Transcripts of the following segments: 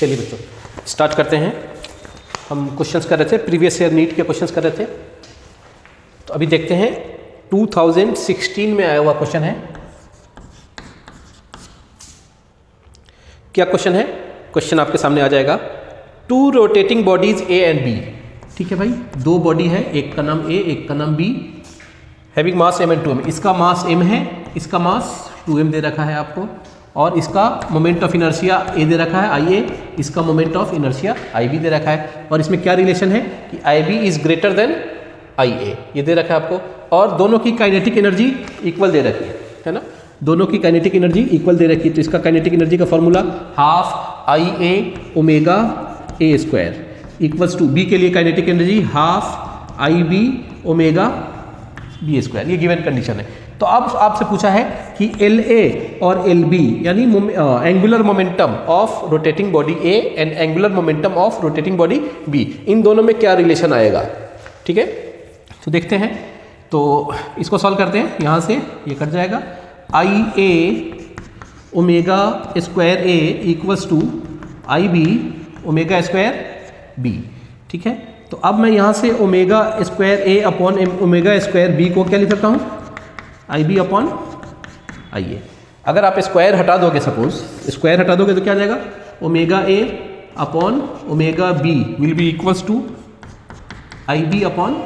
चलिए बच्चों स्टार्ट करते हैं। हम क्वेश्चंस कर रहे थे, प्रीवियस ईयर नीट के क्वेश्चंस कर रहे थे। तो अभी देखते हैं 2016 में आया हुआ क्वेश्चन है। क्या क्वेश्चन है? क्वेश्चन आपके सामने आ जाएगा। Two rotating bodies A and B. ठीक है भाई, दो बॉडी है, एक का नाम ए, एक का नाम B, having mass m and 2m। इसका मास m है, इसका मास 2m दे रखा है आपको, और इसका मोमेंट ऑफ इनर्शिया a दे रखा है ia, इसका मोमेंट ऑफ इनर्शिया ib दे रखा है। और इसमें क्या रिलेशन है कि ib is greater than ia, ये दे रखा है आपको। और दोनों की काइनेटिक एनर्जी इक्वल दे रखी है ना, दोनों की काइनेटिक एनर्जी इक्वल दे रखी है। तो इसका काइनेटिक एनर्जी का formula half ia omega a square equals to B के लिए kinetic energy half ib omega B square, ये गिवन कंडीशन है। तो अब आपसे पूछा है कि LA और LB यानी angular momentum of rotating body A and angular momentum of rotating body B, इन दोनों में क्या रिलेशन आएगा। ठीक है, तो देखते हैं। तो इसको सॉल्व करते हैं। यहाँ से ये कट जाएगा, IA omega square A equals to IB omega square B। ठीक है, तो अब मैं यहाँ से omega square A upon omega square B को क्या लिख सकता हूँ, IB अपॉन IA। अगर आप स्क्वायर हटा दोगे, सपोज स्क्वायर हटा दोगे तो क्या आ जाएगा, omega A upon omega B will be equals to IB upon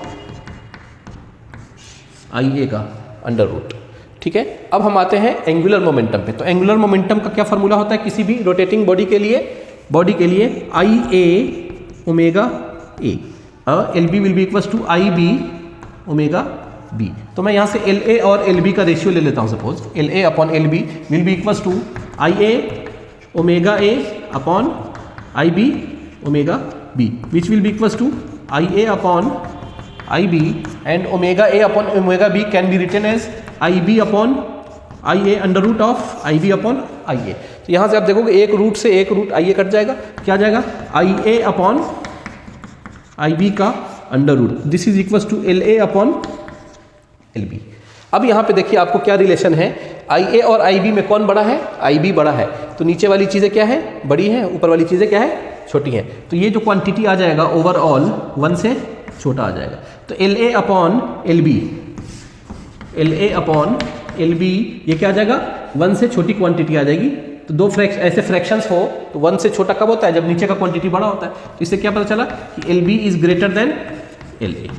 IA का अंडर रूट। ठीक है, अब हम आते हैं एंगुलर मोमेंटम पे। तो एंगुलर मोमेंटम का क्या फॉर्मूला होता है किसी भी रोटेटिंग बॉडी के लिए IA ओमेगा A और LB will be equals to IB omega B। तो मैं यहाँ से LA और LB का रेशियो ले लेता हूँ। Suppose LA upon LB will be equals to IA omega A upon IB omega B, which will be equals to IA upon IB and omega A upon omega B can be written as IB upon IA under root of IB upon IA। तो यहाँ से आप देखोगे एक root से एक root IA cut जाएगा, क्या आ जाएगा, IA अपॉन IB का under root, this is equals to LA upon LB। अब यहाँ पे देखिए आपको क्या रिलेशन है, IA और IB में कौन बड़ा है, IB बड़ा है। तो नीचे वाली चीज़ें क्या है, बड़ी है, ऊपर वाली चीज़ें क्या है, छोटी हैं। तो ये जो क्वांटिटी आ जाएगा ओवरऑल 1 से छोटा आ जाएगा। तो LA अपॉन LB ये क्या आ जाएगा, 1 से छोटी क्वांटिटी आ जाएगी। तो दो ऐसे फ्रैक्शंस हो तो 1 से छोटा कब होता है, जब नीचे का क्वांटिटी बड़ा होता है। तो इससे क्या पता चला कि LB is greater than LA,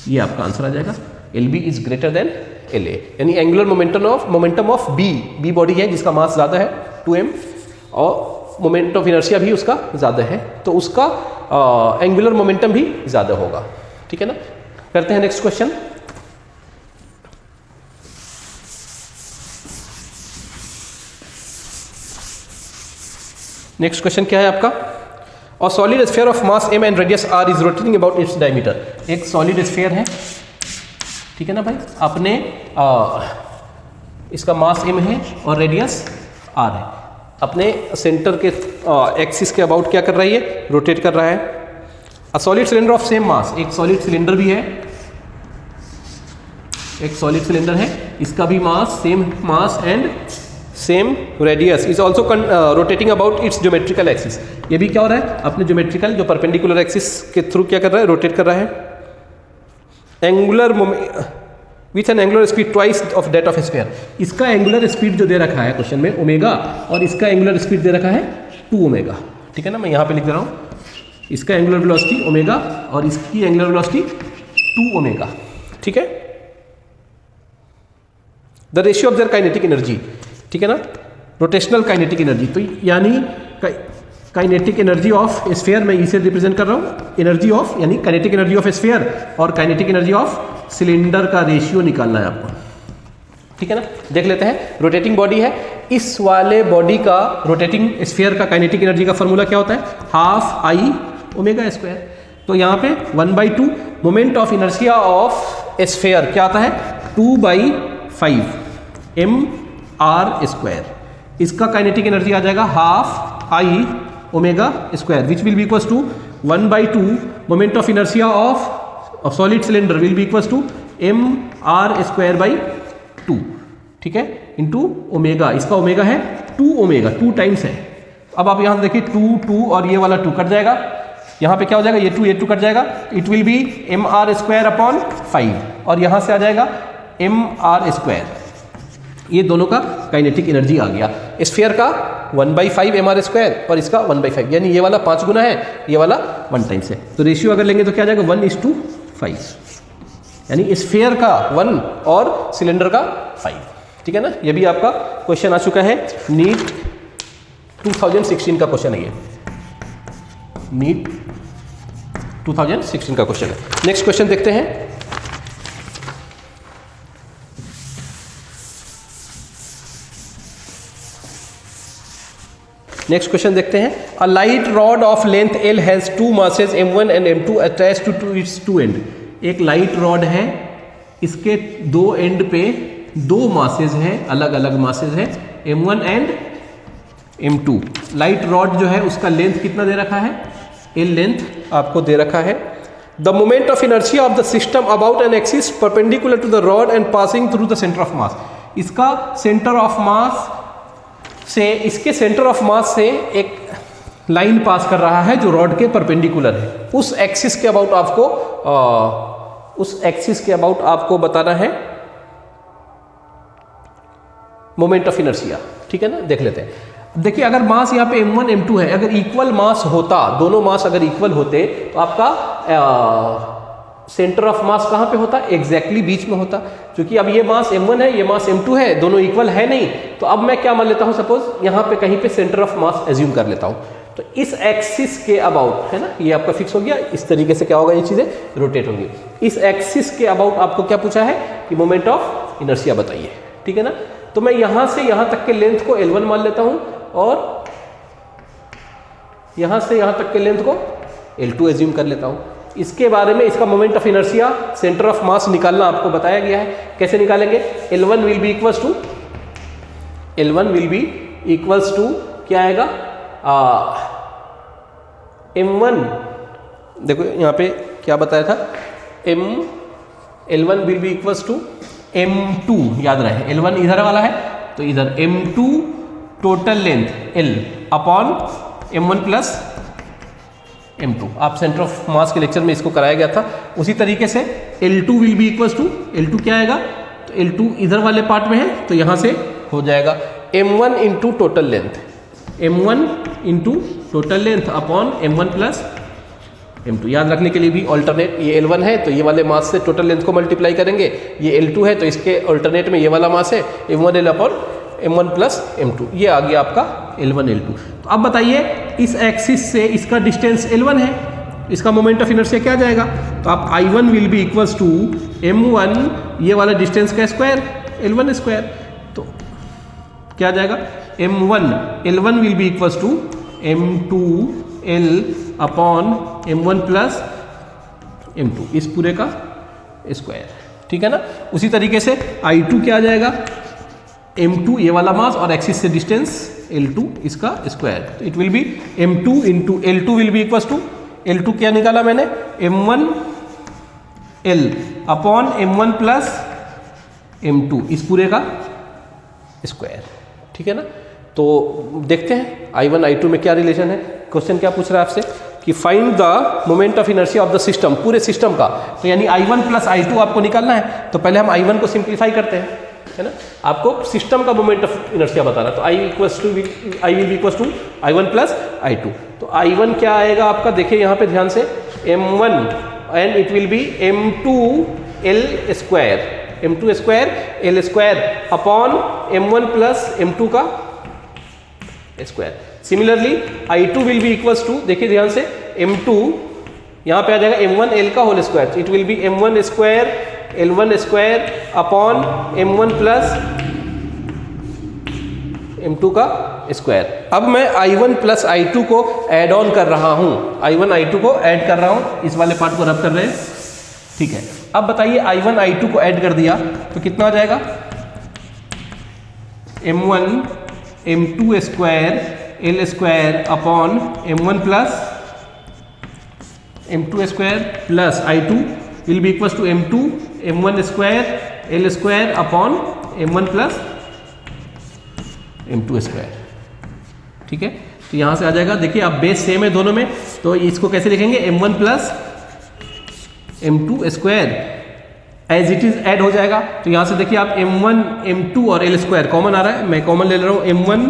ये आपका आंसर आ जाएगा, LB is greater than LA। यानी angular momentum of B body है जिसका मास ज़्यादा है 2m, और मोमेंट ऑफ इनर्शिया भी उसका ज़्यादा है, तो उसका एंगुलर मोमेंटम भी ज़्यादा होगा। ठीक है ना, करते हैं नेक्स्ट क्वेश्चन। नेक्स्ट क्वेश्चन क्या है आपका, और solid sphere of mass m and radius r is rotating about its diameter. एक सॉलिड स्फीयर है, ठीक है ना भाई, अपने इसका मास m है और रेडियस r है, अपने सेंटर के एक्सिस के अबाउट क्या कर रही है, रोटेट कर रहा है। A solid cylinder of same mass, एक सॉलिड सिलेंडर भी है, एक सॉलिड सिलेंडर है, इसका भी mass same mass and same radius is also rotating about it's geometrical axis. ये भी क्या हो रहा है, अपने ज्योमेट्रिकल जो परपेंडिकुलर एक्सिस के थ्रू क्या कर रहा है, रोटेट कर रहा है। Angular with an angular speed twice of that of sphere. इसका एंगुलर स्पीड जो दे रखा है क्वेश्चन में ओमेगा, और इसका एंगुलर स्पीड दे रखा है 2 ओमेगा। ठीक है ना, मैं यहाँ पे लिख दे रहा हूँ, इसका एंगुलर वेलोसिटी ओमेगा और इसकी एंगुलर वेलोसिटी 2 ओमेगा। ठीक है, the ratio of their kinetic energy. ठीक है ना, रोटेशनल काइनेटिक एनर्जी, तो यानी काइनेटिक एनर्जी ऑफ स्फीयर मैं इसे रिप्रेजेंट कर रहा हूँ, एनर्जी ऑफ यानी काइनेटिक एनर्जी ऑफ स्फीयर और काइनेटिक एनर्जी ऑफ सिलेंडर का रेशियो निकालना है आपको। ठीक है ना, देख लेते हैं। रोटेटिंग बॉडी है, इस वाले बॉडी का रोटेटिंग स्फीयर का काइनेटिक एनर्जी का फॉर्मूला क्या होता है, हाफ I ओमेगा स्क्वायर। तो यहाँ पे 1/2 moment of inertia of sphere क्या आता है, 2/5 mr स्क्वायर। इसका काइनेटिक एनर्जी आ जाएगा half I omega square, which will be equals to 1/2 moment of inertia of solid cylinder will be equals to mr square by 2। ठीक है, into omega, इसका omega है 2 ओमेगा, 2 टाइम्स है, अब आप यहाँ देखिए 2 2 और ये वाला 2 कट जाएगा, यहाँ पे क्या हो जाएगा, ये 2 कट जाएगा, it will B mr² upon 5 और यहाँ से आ जाएगा mr²। ये दोनों का काइनेटिक एनर्जी आ गया। स्फीयर का 1/5 mr² और इसका 1/5, यानी ये वाला 5 गुना है, ये वाला 1 टाइम्स है। तो रेशियो अगर लेंगे तो क्या आ जाएगा 1:5, यानी स्फीयर का 1 और सिलेंडर का 5। ठीक है ना, ये भी आपका क्वेश्चन आ चुका है, नीट 2016 का क्वेश्चन है ये, नीट 2016 का क्वेश्चन है। नेक्स्ट क्वेश्चन देखते हैं। नेक्स्ट क्वेश्चन देखते हैं। A light rod of length L has 2 masses m1 and m2 attached to its 2 end. एक लाइट रॉड है, इसके 2 एंड पे 2 मासेज हैं, अलग अलग मासेज हैं, m1 and m2। Light rod जो है उसका लेंथ कितना दे रखा है, L लेंथ आपको दे रखा है। The moment of inertia of the system about an axis perpendicular to the rod and passing through the centre of mass. इसका सेंटर ऑफ मास से, इसके सेंटर ऑफ मास से एक लाइन पास कर रहा है जो रॉड के परपेंडिकुलर है। उस एक्सिस के अबाउट आपको बताना है मोमेंट ऑफ इनर्शिया। ठीक है ना, देख लेते हैं। देखिए अगर मास यहाँ पे m1 m2 है, अगर इक्वल मास होता, दोनों मास अगर इक्वल होते तो आपका सेंटर ऑफ मास कहाँ पे होता, एग्जैक्टली बीच में होता। क्योंकि अब ये मास m1 है, ये मास m2 है, दोनों इक्वल है नहीं, तो अब मैं क्या मान लेता हूँ, सपोज यहाँ पे कहीं पे सेंटर ऑफ मास एज्यूम कर लेता हूँ। तो इस एक्सिस के अबाउट, है ना, ये आपका फिक्स हो गया। इस तरीके से क्या होगा, ये चीजें रोटेट होंगी। इस एक्सिस के अबाउट आपको क्या पूछा है कि मोमेंट ऑफ इनर्शिया बताइए। ठीक है ना, तो मैं यहां से यहां तक के लेंथ को L1 मान लेता हूं और यहां से यहां तक के लेंथ को L2 एज्यूम कर लेता हूं। इसके बारे में, इसका moment of inertia, centre of मास निकालना आपको बताया गया है। कैसे निकालेंगे, L1 will be equals to क्या आएगा, m1, देखो यहाँ पे क्या बताया था, L1 will be equals to m2, याद रहे L1 इधर वाला है तो इधर m2 total length L upon m1 plus m2। आप सेंटर ऑफ मास के लेक्चर में इसको कराया गया था। उसी तरीके से L2 will be equals to, L2 क्या आएगा, तो L2 इधर वाले पार्ट में है तो यहाँ से हो जाएगा m1 into total length, m1 into total length upon m1 plus m2। याद रखने के लिए भी ऑल्टरनेट, ये L1 है तो ये वाले मास से टोटल लेंथ को मल्टीप्लाई करेंगे, ये L2 है तो इसके ऑल्टरनेट में ये वाला मास है m1L upon m1 plus m2। ये आ गया आपका L1 L2। तो अब बताइए इस एक्सिस से इसका डिस्टेंस L1 है, इसका मोमेंट ऑफ इनर्शिया क्या जाएगा, तो आप I1 will be equals to m1, ये वाला डिस्टेंस का स्क्वायर L1 स्क्वायर, तो क्या जाएगा m1 L1 will be equals to m2L upon m1 plus m2, इस पूरे का स्क्वायर। ठीक है ना, उसी तरीके से I2 क्या आ जाएगा, m2 ये वाला मास और एक्सिस से डिस्टेंस L2 इसका स्क्वायर, तो it will be m2 into L2 will be equals to, L2 क्या निकाला मैंने, m1 L upon m1 plus m2, इस पूरे का स्क्वायर। ठीक है ना, तो देखते हैं I1 I2 में क्या रिलेशन है। क्वेश्चन क्या पूछ रहा है आपसे कि find the moment of inertia of the system, पूरे सिस्टम का। तो यानी I1 प्लस I2 आपको निकालना है, तो पहले हम I1 को सिंप्लीफाई करते हैं, है ना। आपको सिस्टम का मोमेंट ऑफ इनर्शिया बताना, तो I will be equals to I1 plus I2। तो I1 क्या आएगा आपका, देखिए यहाँ पे ध्यान से, m1 and it will be m2L square, m2 square L square upon m1 plus m2 का square. Similarly I2 will be equals to, देखिए ध्यान से, m2 यहाँ पे आ जाएगा m1 L का whole square, it will be m1 square L1 square upon m1 plus m2 का square. अब मैं I1 प्लस I2 को ऐड ऑन कर रहा हूँ, I1 I2 को ऐड कर रहा हूँ, इस वाले पार्ट को रब कर रहे हैं। ठीक है, अब बताइए I1 I2 को ऐड कर दिया तो कितना आ जाएगा, m1 m2 square L square upon m1 plus m2 square plus I2 will be equals to m2 m1 square L square upon m1 plus m2 square. ठीक है, तो यहाँ से आ जाएगा, देखिए आप बेस सेम है दोनों में, तो इसको कैसे लिखेंगे, m1 plus m2 square as it is add हो जाएगा। तो यहाँ से देखिए आप m1 m2 और l स्क्वायर कॉमन आ रहा है, मैं कॉमन ले रहा हूँ, m1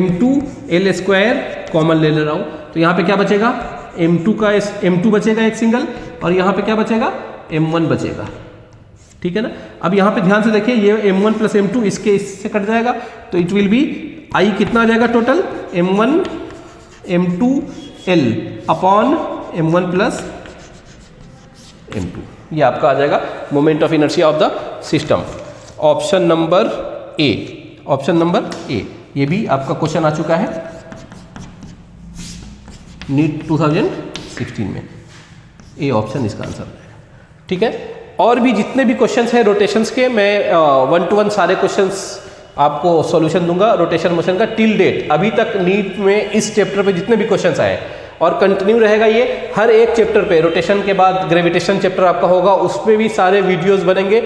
m2 l square common ले रहा हूँ। तो यहाँ पे क्या बचेगा, m2 बचेगा एक सिंगल, और यहाँ पे क्या बचेगा, m1 बचेगा, ठीक है ना। अब यहाँ पे ध्यान से देखिए, ये m1 प्लस m2 इससे कट जाएगा, तो इट विल बी आई कितना आ जाएगा total, m1 m2 l upon m1 plus m2, ये आपका आ जाएगा moment of inertia of the system. Option number A, option number A, ये भी आपका क्वेश्चन आ चुका है नीट 2016 में, ए ऑप्शन इसका आंसर है, ठीक है। और भी जितने भी क्वेश्चंस हैं रोटेशंस के, मैं 1 to 1 सारे क्वेश्चंस आपको सॉल्यूशन दूंगा रोटेशन मोशन का टिल डेट, अभी तक नीट में इस चैप्टर पे जितने भी क्वेश्चंस आए, और कंटिन्यू रहेगा ये हर एक चैप्टर पे। रोटेशन के बाद ग्रेविटेशन चैप्टर आपका होगा, उस पर भी सारे वीडियोस बनेंगे।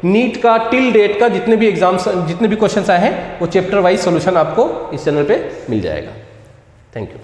नीट का टिल डेट का जितने भी एग्जाम्स, जितने भी क्वेश्चंस आए हैं, वो चैप्टर वाइज सॉल्यूशन आपको इस चैनल पे मिल जाएगा। Thank you.